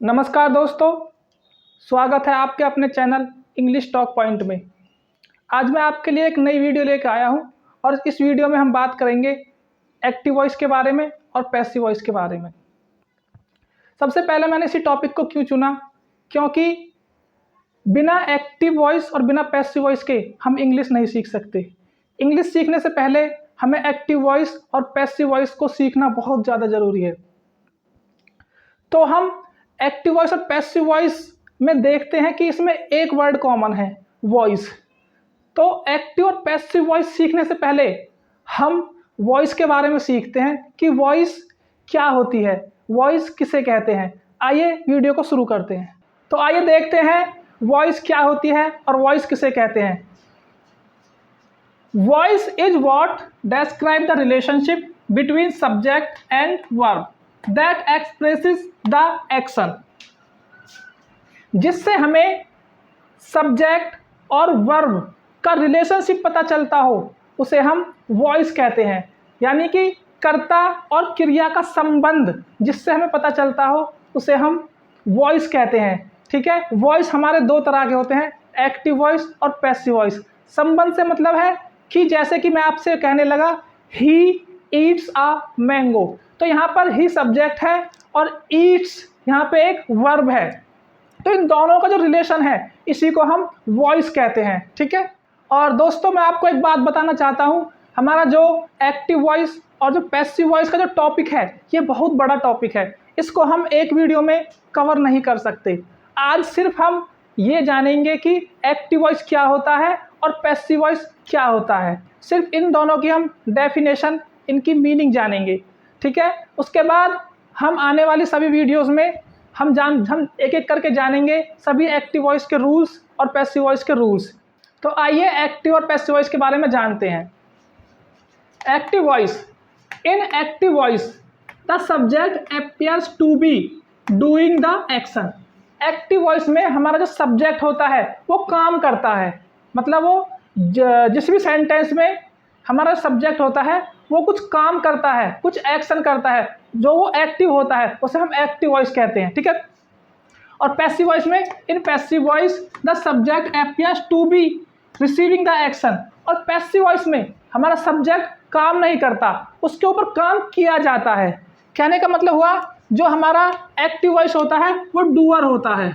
नमस्कार दोस्तों, स्वागत है आपके अपने चैनल इंग्लिश टॉक पॉइंट में। आज मैं आपके लिए एक नई वीडियो लेकर आया हूं और इस वीडियो में हम बात करेंगे एक्टिव वॉइस के बारे में और पैसिव वॉइस के बारे में। सबसे पहले मैंने इसी टॉपिक को क्यों चुना, क्योंकि बिना एक्टिव वॉइस और बिना पैसिव वॉइस के हम इंग्लिश नहीं सीख सकते। इंग्लिश सीखने से पहले हमें एक्टिव वॉइस और पैसिव वॉइस को सीखना बहुत ज़्यादा ज़रूरी है। तो हम एक्टिव वॉइस और पैसिव वॉइस में देखते हैं कि इसमें एक वर्ड कॉमन है, वॉइस। तो एक्टिव और पैसिव वॉइस सीखने से पहले हम वॉइस के बारे में सीखते हैं कि वॉइस क्या होती है, वॉइस किसे कहते हैं। आइए वीडियो को शुरू करते हैं। तो आइए देखते हैं वॉइस क्या होती है और वॉइस किसे कहते हैं। Voice is what describe the relationship between subject and verb that expresses the action। जिससे हमें सब्जेक्ट और वर्ब का रिलेशनशिप पता चलता हो उसे हम वॉइस कहते हैं। यानी कि कर्ता और क्रिया का संबंध जिससे हमें पता चलता हो उसे हम वॉइस कहते हैं। ठीक है, वॉइस हमारे दो तरह के होते हैं, एक्टिव वॉइस और पैसिव वॉइस। संबंध से मतलब है कि जैसे कि मैं आपसे कहने लगा ही ईट्स अ मैंगो, तो यहाँ पर ही सब्जेक्ट है और ईट्स यहाँ पे एक वर्ब है। तो इन दोनों का जो रिलेशन है इसी को हम वॉइस कहते हैं। ठीक है, और दोस्तों मैं आपको एक बात बताना चाहता हूँ, हमारा जो एक्टिव वॉइस और जो पैसिव वॉइस का जो टॉपिक है ये बहुत बड़ा टॉपिक है। इसको हम एक वीडियो में कवर नहीं कर सकते। आज सिर्फ हम ये जानेंगे कि एक्टिव वॉइस क्या होता है और पैसिव वॉइस क्या होता है। सिर्फ इन दोनों की हम डेफिनेशन, इनकी मीनिंग जानेंगे। ठीक है, उसके बाद हम आने वाली सभी वीडियोस में हम एक एक करके जानेंगे सभी एक्टिव वॉइस के रूल्स और पैसिव वॉइस के रूल्स। तो आइए एक्टिव और पैसिव वॉइस के बारे में जानते हैं। Active voice, in active voice the subject appears to be doing the action. Active voice में हमारा जो सब्जेक्ट होता है वो काम करता है, मतलब वो जिस भी सेंटेंस में हमारा सब्जेक्ट होता है वो कुछ काम करता है, कुछ एक्शन करता है, जो वो एक्टिव होता है उसे हम एक्टिव वॉइस कहते हैं। ठीक है, और पैसिव वॉइस में in passive voice the subject appears to be receiving the action. और पैसिव वॉइस में हमारा सब्जेक्ट काम नहीं करता, उसके ऊपर काम किया जाता है। कहने का मतलब हुआ जो हमारा एक्टिव वॉइस होता है वो डूअर होता है,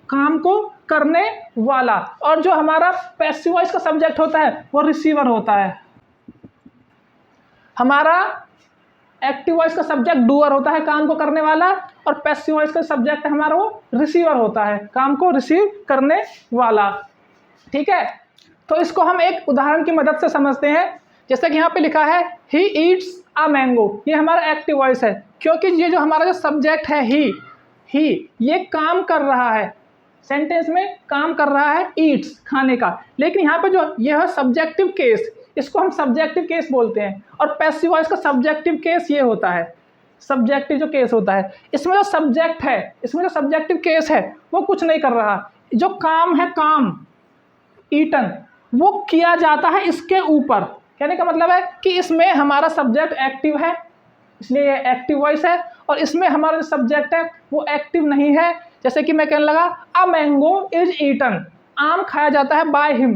काम को करने वाला, और जो हमारा पैसिव वॉइस का सब्जेक्ट होता है वो रिसीवर होता है। हमारा एक्टिव वॉइस का सब्जेक्ट डूअर होता है, काम को करने वाला, और पैसिव वॉइस का सब्जेक्ट हमारा वो रिसीवर होता है, काम को रिसीव करने वाला। ठीक है, तो इसको हम एक उदाहरण की मदद से समझते हैं। जैसे कि यहाँ पे लिखा है ही ईट्स अ मैंगो, ये हमारा एक्टिव वॉइस है क्योंकि ये जो हमारा जो सब्जेक्ट है ही ये काम कर रहा है, सेंटेंस में काम कर रहा है ईट्स, खाने का। लेकिन यहाँ पे जो यह है सब्जेक्टिव केस, इसको हम सब्जेक्टिव केस बोलते हैं। और पैसिव वॉइस का सब्जेक्टिव केस ये होता है, सब्जेक्टिव जो केस होता है इसमें जो सब्जेक्ट है, इसमें जो सब्जेक्टिव केस है वो कुछ नहीं कर रहा, जो काम है, काम ईटन, वो किया जाता है इसके ऊपर। कहने का मतलब है कि इसमें हमारा सब्जेक्ट एक्टिव है इसलिए ये एक्टिव वॉइस है, और इसमें हमारा जो सब्जेक्ट है वो एक्टिव नहीं है। जैसे कि मैं कहने लगा अ मैंगो इज ईटन, आम खाया जाता है by him,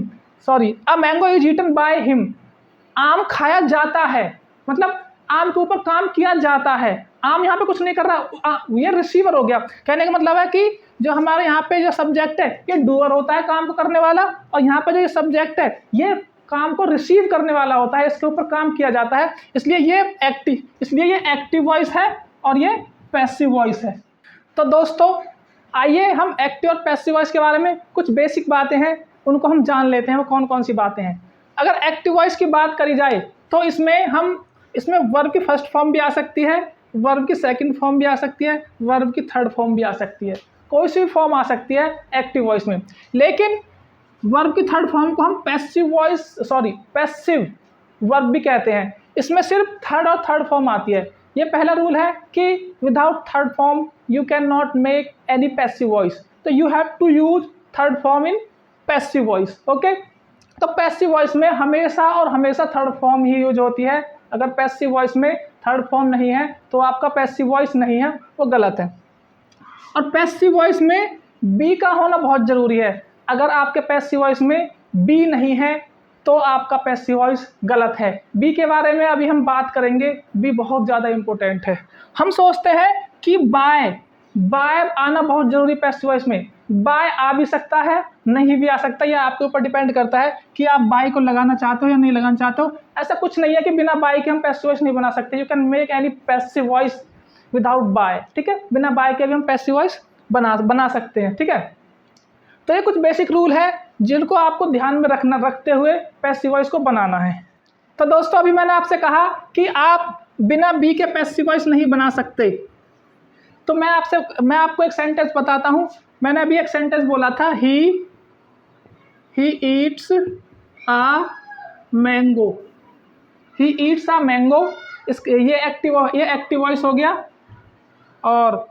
sorry a mango is eaten by him, आम खाया जाता है, मतलब आम के ऊपर काम किया जाता है। आम यहाँ पे कुछ नहीं कर रहा, ये रिसीवर हो गया। कहने का मतलब है कि जो हमारे यहाँ पे जो सब्जेक्ट है ये डूअर होता है, काम को करने वाला, और यहाँ पे जो ये सब्जेक्ट है ये काम को रिसीव करने वाला होता है, इसके ऊपर काम किया जाता है, इसलिए ये एक्टिव वॉइस है और ये पैसिव वॉइस है। तो दोस्तों आइए हम एक्टिव और पैसिव वॉइस के बारे में कुछ बेसिक बातें हैं उनको हम जान लेते हैं, वो कौन कौन सी बातें हैं। अगर एक्टिव वॉइस की बात करी जाए तो इसमें वर्ब की फर्स्ट फॉर्म भी आ सकती है, वर्ब की सेकंड फॉर्म भी आ सकती है, वर्ब की थर्ड फॉर्म भी आ सकती है, कोई सी भी फॉर्म आ सकती है एक्टिव वॉइस में। लेकिन वर्ब की थर्ड फॉर्म को हम पैसिव वर्ब भी कहते हैं। इसमें सिर्फ थर्ड फॉर्म आती है। ये पहला रूल है कि without third form you can not make any passive voice, तो you have to use third form in passive voice. Okay, तो पैसिव वॉइस में हमेशा थर्ड फॉर्म ही यूज होती है। अगर पैसिव वॉइस में थर्ड फॉर्म नहीं है तो आपका पैसिव वॉइस नहीं है, वो गलत है। और पैसिव वॉइस में बी का होना बहुत ज़रूरी है। अगर आपके पैसिव वॉइस में बी नहीं है तो आपका पैसिव वॉइस गलत है। बी के बारे में अभी हम बात करेंगे, बी बहुत ज़्यादा इम्पोर्टेंट है। हम सोचते हैं कि बाय आना बहुत ज़रूरी पैसिव वॉइस में। बाय आ भी सकता है, नहीं भी आ सकता, यह आपके ऊपर डिपेंड करता है कि आप बाय को लगाना चाहते हो या नहीं लगाना चाहते हो। ऐसा कुछ नहीं है कि बिना बाय के हम पैसिव वॉइस नहीं बना सकते। You can make any passive voice without by, ठीक है। बिना बाय के भी हम पैसिव वॉइस बना सकते हैं, ठीक है। तो ये कुछ बेसिक रूल है जिनको आपको ध्यान में रखते हुए पैसिव वॉइस को बनाना है। तो दोस्तों, अभी मैंने आपसे कहा कि आप बिना बी के पैसिव वॉइस नहीं बना सकते। तो मैं आपको एक सेंटेंस बताता हूँ। मैंने अभी एक सेंटेंस बोला था, he eats a mango. He eats a mango, ये एक्टिव वॉइस हो गया। और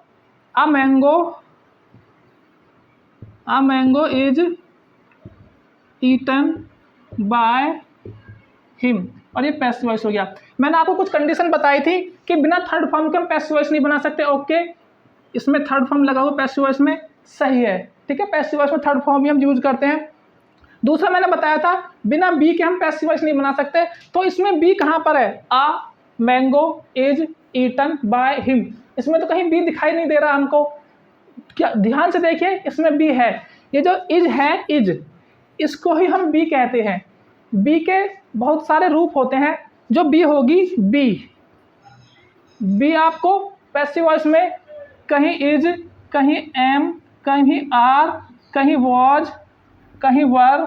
a mango is eaten by him, और ये पैसिव वॉइस हो गया। मैंने आपको कुछ कंडीशन बताई थी कि बिना थर्ड फॉर्म के हम पैसिव वॉइस नहीं बना सकते। ओके, इसमें थर्ड फॉर्म लगा हुआ पैसिव वॉइस में सही है, ठीक है। पैसिव वॉइस में थर्ड फॉर्म भी हम यूज करते हैं। दूसरा मैंने बताया था बिना बी के हम पैसिव वॉइस नहीं बना सकते। तो इसमें बी कहाँ पर है? A mango is eaten by him, इसमें तो कहीं बी दिखाई नहीं दे रहा हमको। क्या, ध्यान से देखिए, इसमें बी है। ये जो इज है, इज, इसको ही हम बी कहते हैं। बी के बहुत सारे रूप होते हैं। जो बी होगी, बी आपको पैसिव वॉइस में कहीं इज, कहीं एम, कहीं आर, कहीं वॉज, कहीं वर,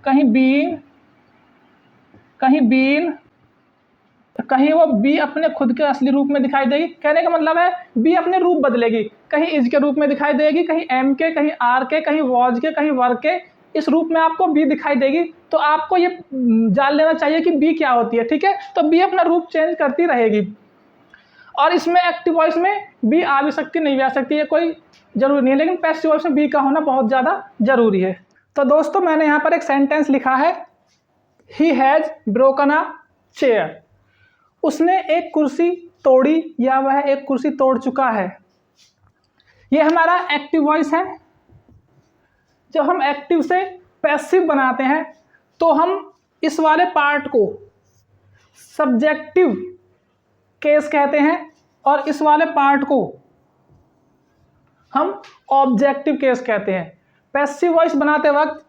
कहीं बीन, कहीं वो बी अपने खुद के असली रूप में दिखाई देगी। कहने का मतलब है बी अपने रूप बदलेगी, कहीं इज के रूप में दिखाई देगी, कहीं एम के, कहीं आर के, कहीं वॉज के, कहीं वर के, इस रूप में आपको बी दिखाई देगी। तो आपको ये जान लेना चाहिए कि बी क्या होती है, ठीक है। तो बी अपना रूप चेंज करती रहेगी। और इसमें एक्टिव वॉइस में बी आ भी सकती, नहीं भी आ सकती, है कोई जरूरी नहीं है। लेकिन पैसिव वॉइस में बी का होना बहुत ज़्यादा जरूरी है। तो दोस्तों, मैंने यहाँ पर एक सेंटेंस लिखा है, he has broken a chair. उसने एक कुर्सी तोड़ी, या वह एक कुर्सी तोड़ चुका है। ये हमारा एक्टिव वॉइस है। जब हम एक्टिव से पैसिव बनाते हैं तो हम इस वाले पार्ट को सब्जेक्टिव केस कहते हैं और इस वाले पार्ट को हम ऑब्जेक्टिव केस कहते हैं। पैसिव वॉइस बनाते वक्त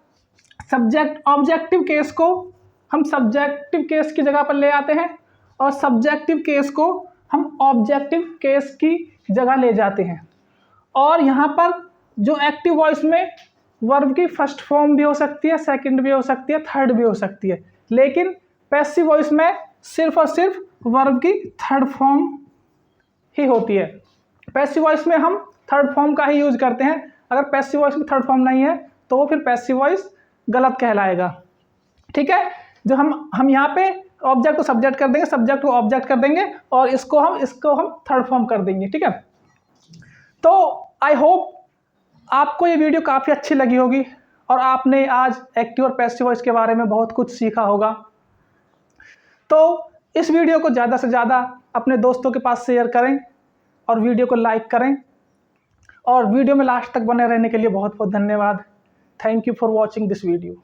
ऑब्जेक्टिव केस को हम सब्जेक्टिव केस की जगह पर ले आते हैं और सब्जेक्टिव केस को हम ऑब्जेक्टिव केस की जगह ले जाते हैं। और यहाँ पर जो एक्टिव वॉइस में वर्ब की फर्स्ट फॉर्म भी हो सकती है, सेकंड भी हो सकती है, थर्ड भी हो सकती है। लेकिन पैसिव वॉइस में सिर्फ और सिर्फ वर्ब की थर्ड फॉर्म ही होती है। पैसिव वॉइस में हम थर्ड फॉर्म का ही यूज करते हैं। अगर पैसिव वॉइस में थर्ड फॉर्म नहीं है तो वो फिर पैसिव वॉइस गलत कहलाएगा, ठीक है। जो हम यहाँ पे ऑब्जेक्ट को सब्जेक्ट कर देंगे, सब्जेक्ट को ऑब्जेक्ट कर देंगे और इसको हम थर्ड फॉर्म कर देंगे, ठीक है। तो आई होप आपको ये वीडियो काफ़ी अच्छी लगी होगी और आपने आज एक्टिव और पैसिव वॉइस के बारे में बहुत कुछ सीखा होगा। तो इस वीडियो को ज़्यादा से ज़्यादा अपने दोस्तों के पास शेयर करें और वीडियो को लाइक करें। और वीडियो में लास्ट तक बने रहने के लिए बहुत बहुत धन्यवाद। Thank you for watching this video.